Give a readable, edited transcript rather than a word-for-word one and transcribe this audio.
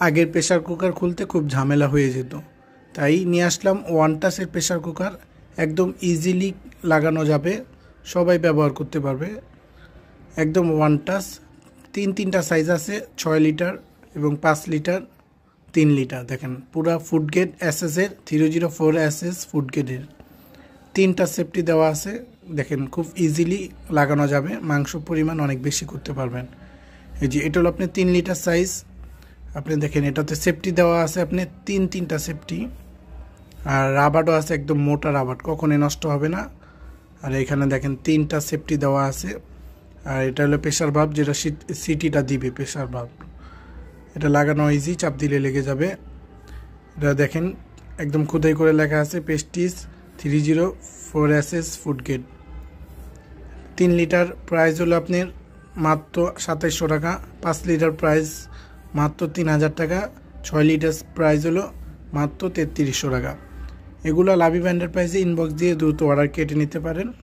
আগের pressure cooker খুলতে খুব ঝামেলা হয়ে যেত, তাই নিয়ে আসলাম ওয়ানটাসের প্রেসার কুকার। একদম ইজিলি লাগানো যাবে, সবাই ব্যবহার করতে পারবে। একদম ওয়ানটাস, তিনটা সাইজ আছে, 6 লিটার এবং 5 লিটার, 3 লিটার। দেখেন পুরা ফুড গ্রেড এসএসের 304 এসএস ফুড গ্রেডের 3টা সেফটি দেওয়া আছে। দেখেন খুব ইজিলি লাগানো যাবে, মাংস পরিমাণ অনেক বেশি করতে পারবেন। এই যে এটা হলো আপনি 3 লিটার সাইজ। আপনি দেখেন এটাতে সেফটি দেওয়া আছে, আপনি তিনটা সেফটি, আর রাবারও আছে, একদম মোটা রাবার, কখনোই নষ্ট হবে না। আর এখানে দেখেন 3টা সেফটি দেওয়া আছে। আর এটা হলো প্রেসার ভাল্ব, যেটা সিটিটা দিবে প্রেসার ভাল্ব। এটা লাগানো ইজি, চাপ দিলে লেগে যাবে। এটা দেখেন একদম খোদাই করে লেখা আছে Prestige 304 SS food grade. 3 litre price হলো আপনার মাত্র 2700 টাকা, 5 লিটার প্রাইস মাত্র 3000 টাকা, 6 লিটার প্রাইস হলো মাত্র 3300 টাকা। এগুলো লাভি ব্র্যান্ডের প্রাইসে ইনবক্স দিয়ে দ্রুত অর্ডার কেটে নিতে পারেন।